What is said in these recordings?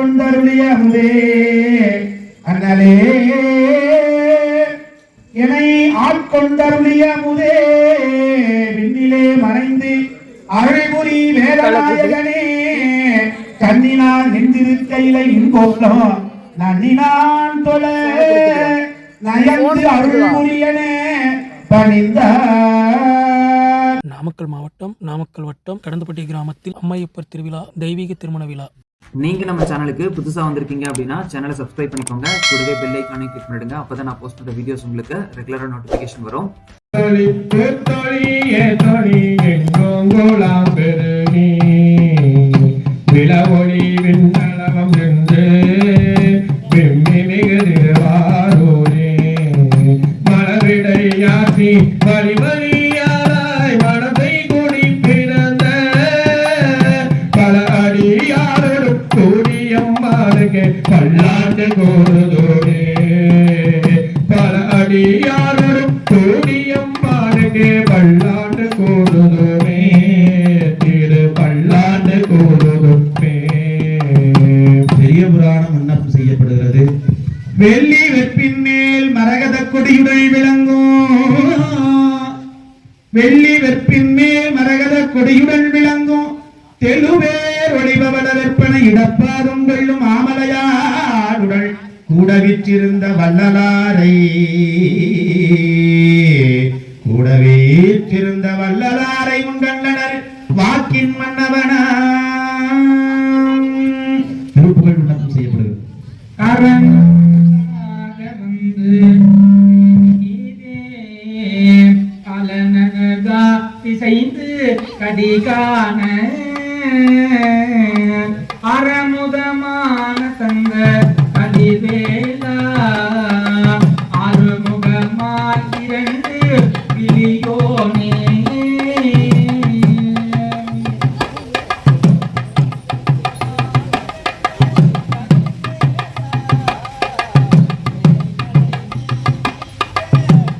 ஆட்கொண்டருளிய முதே அண்ணலே என்னை ஆட்கொண்டருளிய முதே விண்ணிலே மறைந்து அருள்புரி வேதநாயகனே கண்ணினால் நின்றிருக்கையிலை இன்போலோ நன்னினான் தொழ நயந்து அருள்புரியனே பணிந்த. நாமக்கல் மாவட்டம் நாமக்கல் வட்டம் கடந்தப்பட்டி கிராமத்தில் அம்மையப்பர் திருவிழா தெய்வீக திருமண விழா. நீங்க நம்ம சேனலுக்கு புதுசா வந்திருக்கீங்க அப்படின்னா சேனலை சப்ஸ்கிரைப் பண்ணிக்கோங்க. கூடவே பெல் ஐகானை கிளிக் பண்ணிடுங்க. அப்பதான் நான் போஸ்ட் பண்ற வீடியோஸ் உங்களுக்கு ரெகுலரா நோட்டிபிகேஷன் வரும். விளவொளி விண்ணளவம் என்று விம்மி மிகுதிருவாரூரே மலரிடையாற்றி வழிவழியாராய் மனதை கொடி பிறந்த பல அடியாரோடும் கூடியம்மாருக்கு பல்லாண்டு கூறுதோரே பல அடியாரோடும் கூடியம்மாருக்கு பல்லாண்டு கூறுதோரே திரு பல்லாண்டு கூறுதோரே. பெரிய புராணம் விண்ணப்பம் செய்யப்படுகிறது. வெள்ளி வெற்பின் மேல் மரகத கொடியுடன் விளங்கும் வெள்ளி வெற்பின் மேல் மரகத கொடியுடன் விளங்கும் தெலுவேர் ஒளிபவள வெற்பனை இடப்பாதும் வெள்ளும் ஆமலையாடுடன் கூட விற்றிருந்த வள்ளலாரை உண்டனர் வாக்கின் மன்னவனா. திருப்புகழ் விண்ணப்பம் செய்யப்படுகிறது. கடிகான அறமுதமான தந்த கடிவேலா அறுமுகமாய் இரண்டு விழியோனே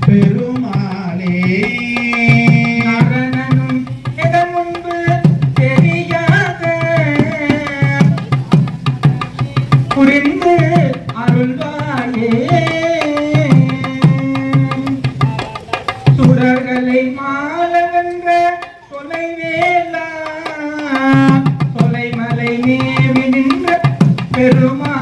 பெருமாளே புரிந்து அருள்வாயே சுடர்களை மாலவென்ற தொலைவேலா தொலைமலை நேவி நின்ற பெருமா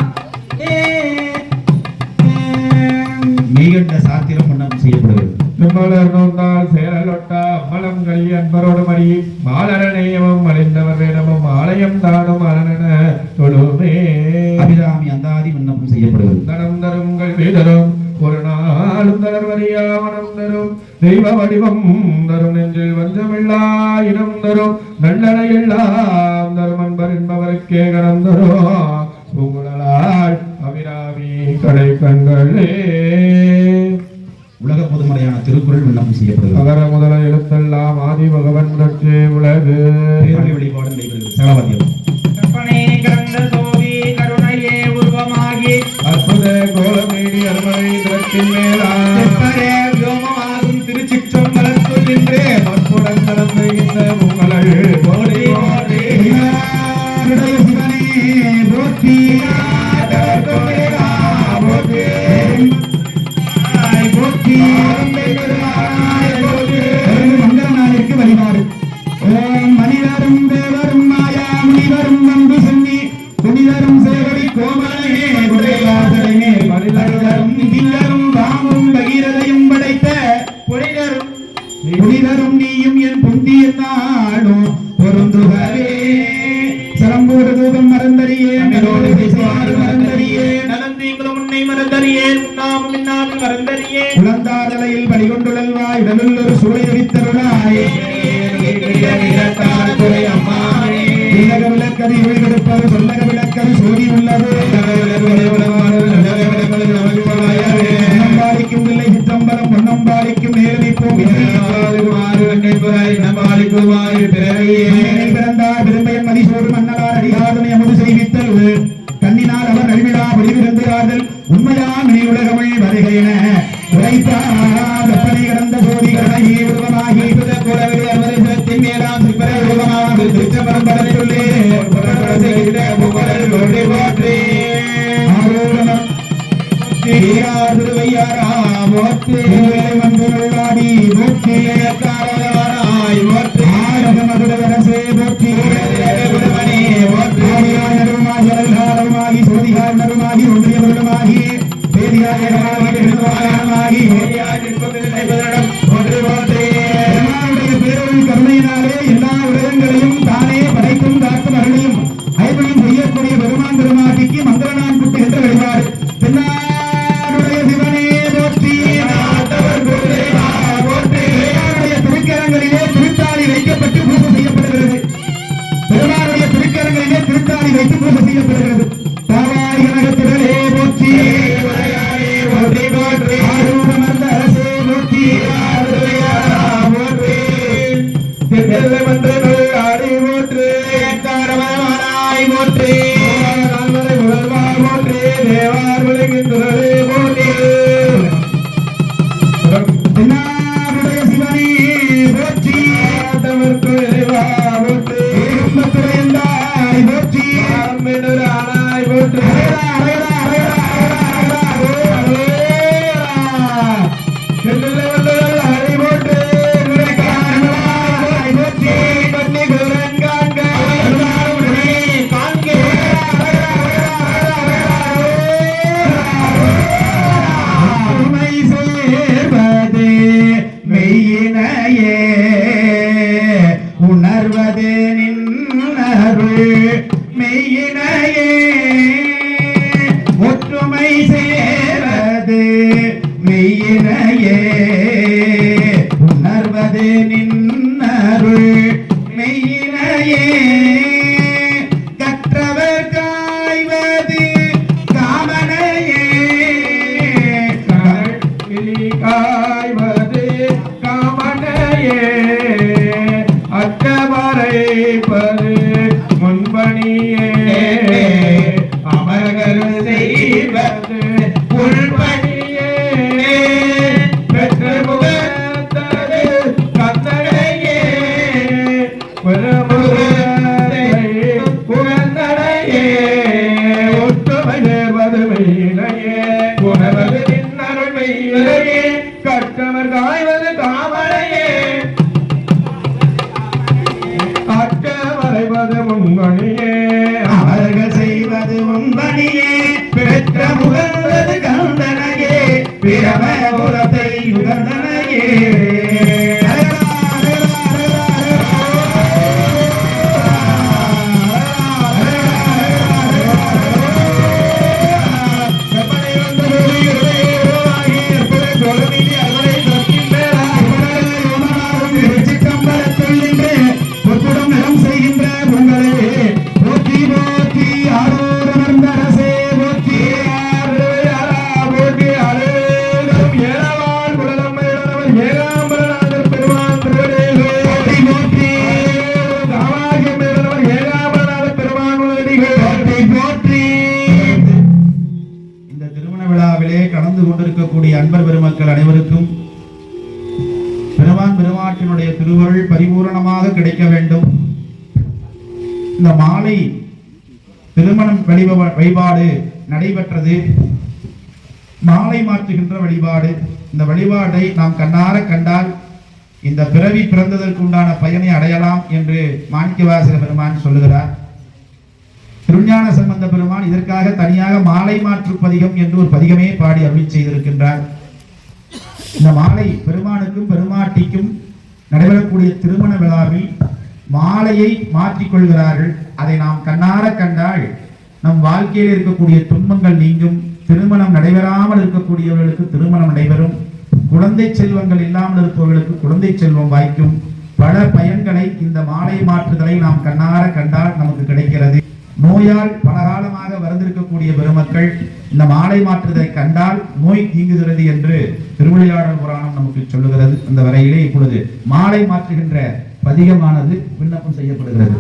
மீகண்ட சாத்திரம் விண்ணப்பம் செய்யப்படுகிறது. மலர் நோந்தால் செயலொட்டா அம்மலங்கள் அன்பரோடு மறி மாலரநேயமும் மலிந்தவர் வேதமும் ஆலயம் தானும் அரணன தொழுமே. அபிராமி அந்தாதி விண்ணப்பம் செய்யப்படுகிறது. தனம் தருங்கள் வீதரும் ஒரு நாளும் தளர் வரியாவனம் தரும் தெய்வ வடிவம் தரும் நெஞ்சில் வஞ்சமில்லா இனம் தரும் நல்லன எல்லாம் தரும் அன்பர் என்பவருக்கே கணம் தரும் பூங்குழலாள் அபிராமி கடை கண்களே. உலக பொதுமறையான திருக்குறள் விண்ணப்பம் செய்யப்படுகிறது. அகர முதல எழுத்தெல்லாம் ஆதி பகவன் ரட்சே உலகு வழிபாடு நடைபெறுகிறது. சகலவாத்தியம் கருணையே உருவமாகி அற்புத கோலமேடி அருமனை திரட்டின் மேலாகும் திருச்சிற்றம்பலம் சொல்கின்றே மற்புடன் நடந்துகின்ற உங்கள் கோடி சிவனே போற்றி மங்களநாளிற்கு வழிபாடு. மனிதரும் தேவரும் மாயா முனிவரும் நம்பு சென்னி புனிதரும் சேவடி கோமலனே குடைவாசலனே மனிதரும் தில்லரும் ராமும் பகீரதையும் படைத்த புனிதரும் நீயும் என் புந்திய நாளும் பொருந்துகவே. சரம்போடு தூகம் மறந்தறியே நலோடு பேசுவாறு மறந்தறியே நலந்தீங்களும் உன்னை மறந்தறியே உண்ணாமும் இன்னாமல் மறந்தறியே உளந்தாடலையில் பலிகொண்டுழல்வாய் உடலுள் ஒரு சுவை அளித்தருளாயே விளக்கதி ஒளிகெடுப்பது சொல்லக விளக்கது சோதி உள்ளது பாலிக்கும் பிள்ளை சிற்றம்பலம் பொன்னம்பாலிக்கும் நேரடிப்போம் பிறந்தார் பெரும்பயன் மதிசோடு மன்னலார் அடிகாதனை அமுது செய்வித்தல் கண்ணினால் அவர் நல்விழா வடிவிருந்தார்கள் உண்மையா மினி உலகமை வருகையென உரைத்தாப்பனை கடந்த சோதி கடனை உருவமாகி குலவின் மேலாம் சிற்பரை உருவமாக திருச்சபரம் படத்துள்ளே புகழ் வரியாரா போற்றி வந்துள்ளாடி போற்றி காரவாராய் போற்றி ஆடக மதுரவரசே போற்றி குருமணி போற்றி நருமாகி சோதிகார் நருமாகி ஒன்றிய வருடமாகி பேரியாகி பேரொழி கருணையினாலே எல்லா உலகங்களையும் தானே படைக்கும் காக்கும் அருளையும் ஐவனையும் செய்யக்கூடிய பெருமான் பெருமாட்டிக்கு மந்திரநான் குட்டுகின்ற வழிபாடு தென்னாடுடைய சிவனே போற்றி பெருமானுடைய திருக்கரங்களிலே திருத்தாளி வைக்கப்பட்டு பூஜை செய்யப்படுகிறது. பெருமானுடைய திருக்கரங்களிலே திருத்தாளி வைத்து பூஜை செய்யப்படுகிறது. தாவாய் கனகத்திரளே போற்றி ஆரூரமர்ந்த அரசே போற்றி தென்னெல்லை மன்றங்கள் ஆடி போற்று காரவரமானாய் போற்றி நால்வரை முதல்வா போற்றி தேவார் விளங்குகின்றே போற்றி தென்னாடுடைய சிவனே போற்றி ஆண்டவர்க்கு இறைவா போற்றி ஏகம்பத்துறைந்தாய் போற்றி ஆரம்பினரானாய் போற்றி தென்னெல்லை மன்றங்கள் ஆடி போற்று உணர்வது நின்னருள் மெய்யினையே ஒற்றுமை சேரது மெய்யினையே உணர்வது நின்னருள் மெய்யினையே கற்றவர் காய்வது காமனையே காய்வது காமனையே அற்றவரைப்பது முன்பணியே அமர்கள் செய்வது உள்பணியே பெற்று முகத்தது கத்தனையே புகழ்ந்தனையே ஒற்றுமை சேர்வது மெய்யினையே உணர்வது நின்னருள் மெய்யினையே கற்றவர் காய்வது காமனையே வரைவது முன்பணியே அவர்கள் செய்வது முன்பணியே பெற்ற முகர்வது கந்தனையே பிரமபுரத்தை உகந்தனையே கலந்து கொண்டிருக்கக்கூடிய அன்பர் பெருமக்கள் அனைவருக்கும் பெருமான் பெருமாட்டினுடைய திருவருள் பரிபூரணமாக கிடைக்க வேண்டும். இந்த மாலை திருமணம் வழிபாடு நடைபெற்றது. மாலை மாற்றுகின்ற வழிபாடு. இந்த வழிபாடை நாம் கண்ணார கண்டால் இந்த பிறவி பிறந்ததற்கு உண்டான பயனை அடையலாம் என்று மாணிக்கவாசக பெருமான் சொல்லுகிறார். திருஞான சம்பந்த பெருமான் இதற்காக தனியாக மாலை மாற்று பதிகம் என்று ஒரு பதிகமே பாடி அருள் செய்திருக்கின்றார். இந்த மாலை பெருமானுக்கும் பெருமாட்டிக்கும் நடைபெறக்கூடிய திருமண விழாவில் மாலையை மாற்றிக்கொள்கிறார்கள். அதை நாம் கண்ணார கண்டால் நம் வாழ்க்கையில் இருக்கக்கூடிய துன்பங்கள் நீங்கும். திருமணம் நடைபெறாமல் இருக்கக்கூடியவர்களுக்கு திருமணம் நடைபெறும். குழந்தை செல்வங்கள் இல்லாமல் இருப்பவர்களுக்கு குழந்தை செல்வம் வாய்க்கும். பல பயன்களை இந்த மாலை மாற்றுதலை நாம் கண்ணார கண்டால் நமக்கு கிடைக்கிறது. நோயால் பல காலமாக வருந்திருக்கக்கூடிய பெருமக்கள் இந்த மாலை மாற்றுதலை கண்டால் நோய் நீங்குகிறது என்று திருவிளையாடல் புராணம் நமக்கு சொல்லுகிறது. அந்த வரையிலே இப்பொழுது மாலை மாற்றுகின்ற பதிகமானது விண்ணப்பம் செய்யப்படுகிறது.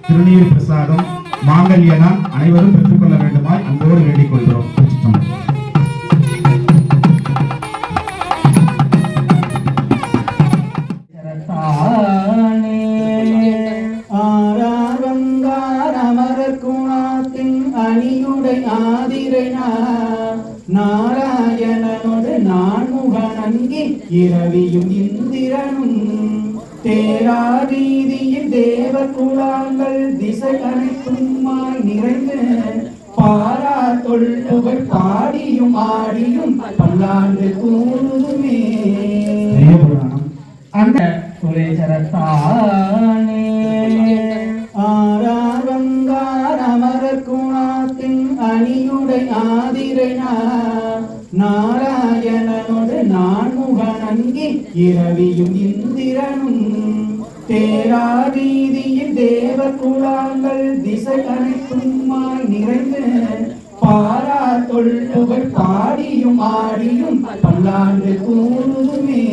திருநீர் பிரசாதம் மாங்கல்யனான் அனைவரும் பெற்றுக்கொள்ள வேண்டுமாய் அன்போடு வேண்டிக் கொள்கிறோம். நாராயணனோடு நான்முகனங்கி இரவியும் இந்திரனும் தேரா வீதியில் தேவ குழாங்கள் திசை அனைத்துமாய் நிறைந்து பாரா தொல்புகழ் பாடியும் ஆடியும் பல்லாண்டு கூறுமே. அந்த சுரேசரத்தானே ஆராவங்கார் அமரர் குணாத்தின் அணியுடை ஆதிரை நாராயணனோடு நான்முகனங்கி இரவியும் இந்திரனும் தேரா வீதியில் தேவ குழாங்கள் திசை அனைத்துமாய் நிறைந்து பாரா தொல்புகழ் பாடியும் ஆடியும் பல்லாண்டு கூறுமே.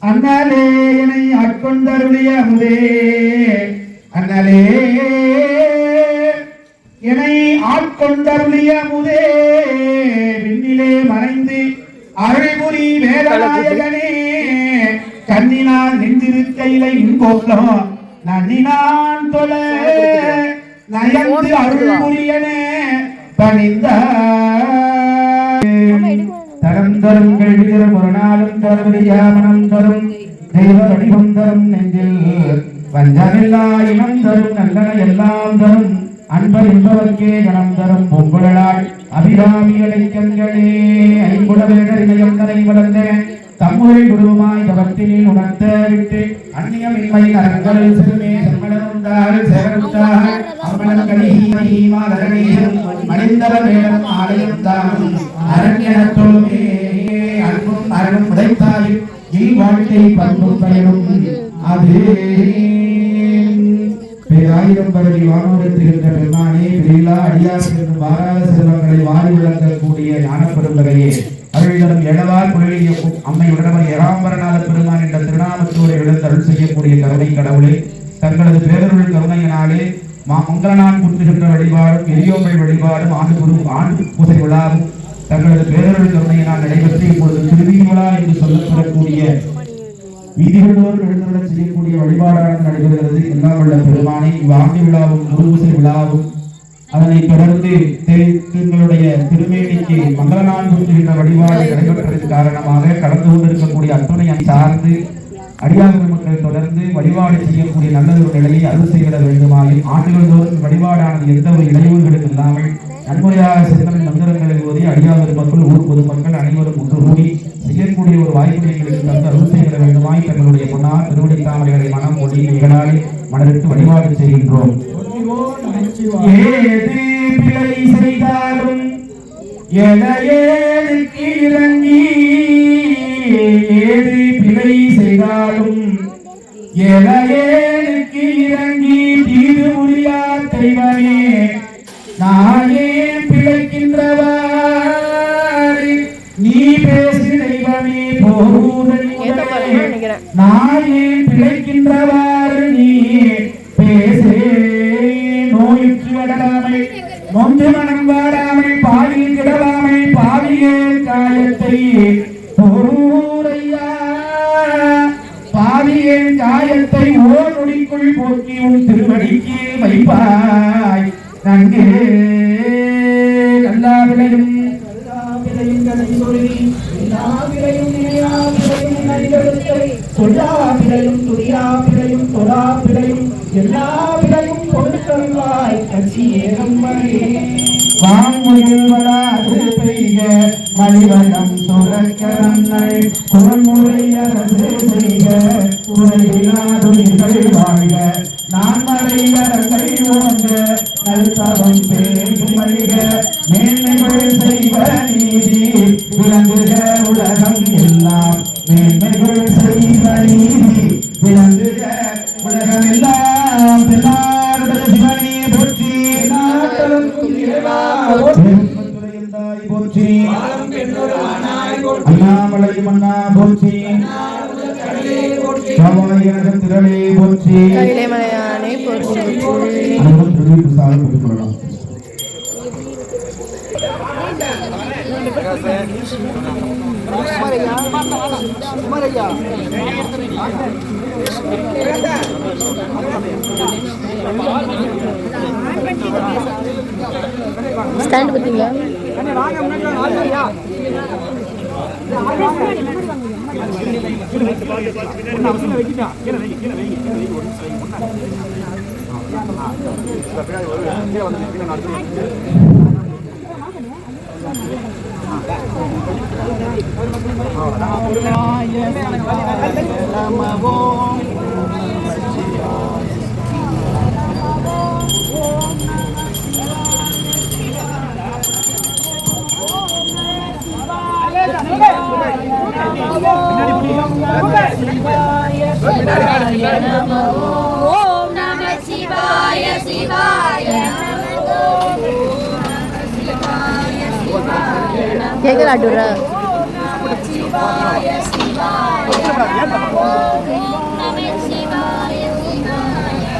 அண்ணலே என்னை ஆட்கொண்டருளிய அமுதே, அண்ணலே என்னை ஆட்கொண்டருளிய அமுதே, விண்ணிலே மறைந்து அருள்புரி வேதநாயகனே, கண்ணினால் நின்றிருக்கையிலை இன்போலோ நன்னினான் தொழ நயந்து அருள்புரியனே பணிந்த தரம் தரும் கேள்வி தரும் ஒரு நாளும் தருவதியாமனம் தரும் தெய்வ வடிவம் தரும் நெஞ்சில் வஞ்சமில்லா இனம் தரும் நல்லன எல்லாம் தரும் அன்பர் என்பவர்க்கே கணம் தரும் பொங்குழலாள் அபிராமிகளை கண்களே ஐம்புலவேடர் இமயந்தனை வளர்ந்த தம்முறை குருவுமாய் தவத்தினில் உணர்த்த விட்டு அந்நியமின்மை நரங்களில் சிறுமே செம்மலனுந்தாறு சேகருத்தார் அம்மலம் கலிஹீமஹி மாதரணீரும் மணிந்தர வேடம் ஆலயம் தானும் அரண்யனத்தோமே அன்பும் அருளும் உடைத்தாய் வாழ்க்கை பண்பும் பயனும் அது பேராயிரம் பரவி வானோரத்திருந்த பெருமானே பிரிலா அடியார் என்னும் வாராத செல்வங்களை வாரி விளங்கக்கூடிய ஞானப்பெருந்தகையே அருளிடம் எழவார் குழலிய அம்மை உடனவர் ஏராம்பரநாத பெருமான் என்ற திருநாமத்தோடு எழுந்து அருள் செய்யக்கூடிய கருணை கடவுளே தங்களது பேரருள் கருணையினாலே மங்களனான் குத்துகின்ற வழிபாடும் எரியோமை வழிபாடும் ஆண்டு பூசை விழாவும் தங்களது பேரருள் கருணையினால் நடைபெற்று இப்பொழுது திருவிழா விழா என்று சொல்லப்படக்கூடிய வீதிகளோடு எழுந்துள்ள செய்யக்கூடிய வழிபாடானது நடைபெறுகிறது. எல்லாம் உள்ள பெருமானை இவ்வாண்டு விழாவும் குருபூசை விழாவும் அதனை தொடர்ந்து எங்களுடைய திருமேனிக்கு மங்களநாள் குறித்துகின்ற வழிபாடு நடைபெற்றதன் காரணமாக கடந்து கொண்டிருக்கக்கூடிய அத்துணை சார்ந்து அடியார் மக்கள் தொடர்ந்து வழிபாடு செய்யக்கூடிய நல்லதொரு நிலையை அருள் செய்திட வேண்டுமாயின் ஆண்டுகள் தோறும் வழிபாடானது எந்த ஒரு இடையூறுகளும் இல்லாமல் நன்முறையாக சிந்தனை மந்திரங்களை ஓதி அடியார் மக்கள் ஊர் பொதுமக்கள் அனைவரும் ஒன்று கூடி செய்யக்கூடிய ஒரு வாய்ப்பை எங்களுக்கு தந்து அருள் செய்திட வேண்டுமாய் தங்களுடைய பொன்னார் திருவடி தாமரைகளை மனம் மொழி நிகழாடி மனதிற்கு வழிபாடு செய்கின்றோம். ஏது பிழை செய்தாலும் எனையேனுக்கு இறங்கி, ஏது பிழை செய்தாலும் எனையேனுக்கு இறங்கி தீது முடியா தெய்வமே நானே பிழைக்கின்றவாறு நீ பேசு தெய்வமே போதே நானே பிழைக்கின்றவாறு நீ பேசே நோயுற்று அடலாமை நொந்து மனம் வாடாமை பாடியில் கிடலாமை பாவியே காயத்தை பொருளையா பாவியே காயத்தை ஓர் நொடிக்குள் போக்கி உன் திருவடிக்கு வைப்பாய் நன்கு எல்லா விளையும் மணிவனம் சுரக்கரங்கள் குரமுறையரசு செய்க குறைவிலாதுணிகள் வாழ்க நான் மறைவரங்கள் ஓங்க நல்தவம் பேசும் மல்க மேன்மைகள் செய்வ நீதி விளங்குக உலகம் எல்லாம் மேன்மைகள் செய்வ நீதி விளங்குக உலகம் எல்லாம் எல்லாருடைய சிவனே போற்றி நாட்டலுக்கும் போற்றி அண்ணாமலை மன்னா போற்றி காவாயனக திரளே போற்றி கையிலே மலையானே போற்றி அனைவரும் பிரதி பிரசாதம் பெற்றுக்கொள்ளலாம். ஸ்டாண்ட் பார்த்தீங்களா? ஓம் நம சிவாய சிவாய கேட்கலாட்டுறா சிவாய சிவாய ஓம் நம சிவாய சிவாய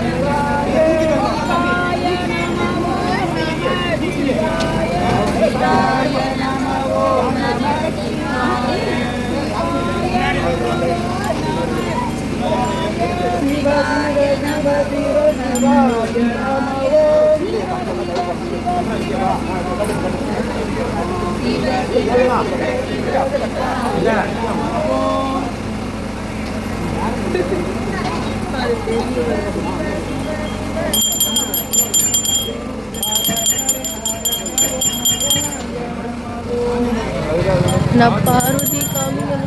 நம ஓம் நம நான் பார்வதி காமிகள்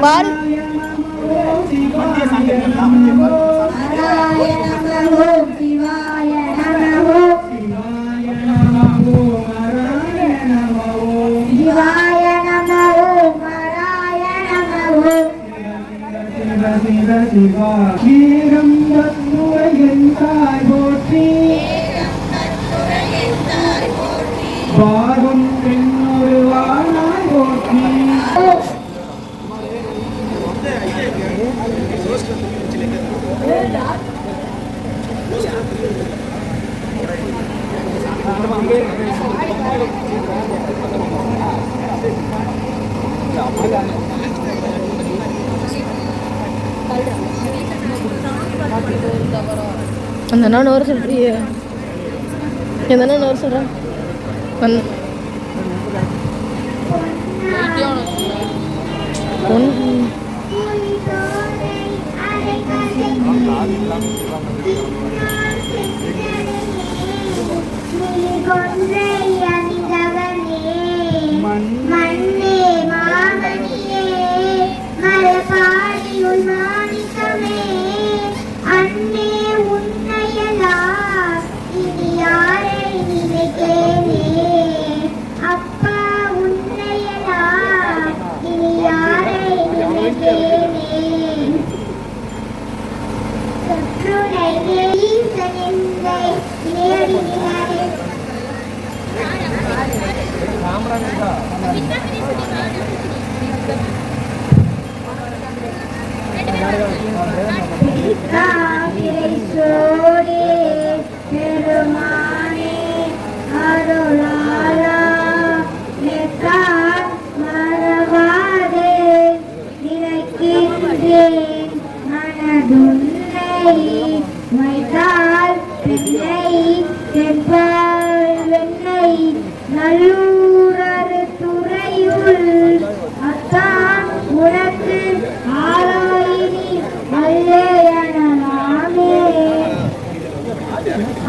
பாரு பாகம் பெண்ணொரு வாழாய் போற்றி அந்த நான் வர சொல்றியே எந்த நான் வர சொல்கிறேன் மண்ணே மாமணியே மரபாடியுள் மாணிக்கமே அன்னே உன்னையலாம் இனி யாரை நினைக்கேனே அப்பா உன்னையலாம் இனி யாரை நினைக்கேனே சொற்றுனை ஈசனென்றை நேடினாரே காவிரை சோடே பெருமானே அருளாளா நெற்றார் மறவாதே நினைக்கின்றேன் மனதுன்னை வைத்தால் பெண்ணை தென்பால் வெண்ணை நல்லூரரு துறையுள் அத்தான் உனக்கு ஆளாயினி அல்லேயனலாமே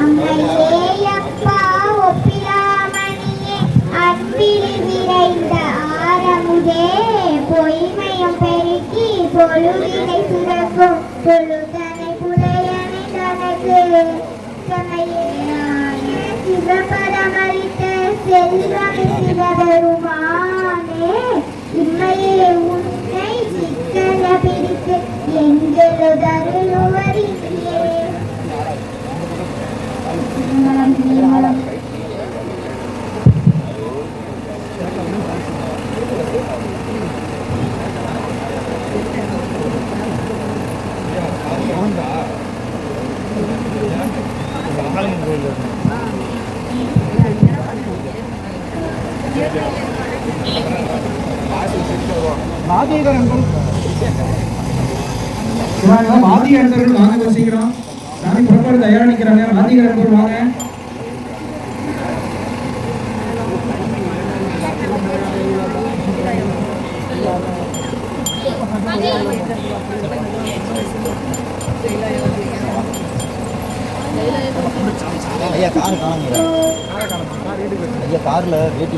அம்மையேயப்பா ஒப்பிலாமணியே அன்பில் விரைந்த ஆரமுதே பொய்மையும் பெருக்கி பொழுதினை சுரக்கும் பொழுதனை புதையனை தனக்கு சிவபரமளித்த செல்வம் சிவபெருமானே இம்மையே உன்னை சிக்கன பிடித்து எங்களதருளுவரியே வாத்திய அன்பர்கள் வாங்க சீக்கிரம். சாமி புறப்பாடு தயாரா நிக்கிறாங்க. வாத்திய அன்பர்கள் வாங்க. ஐயா கார் காணுங்க. ஐயா கார்ல வேட்டி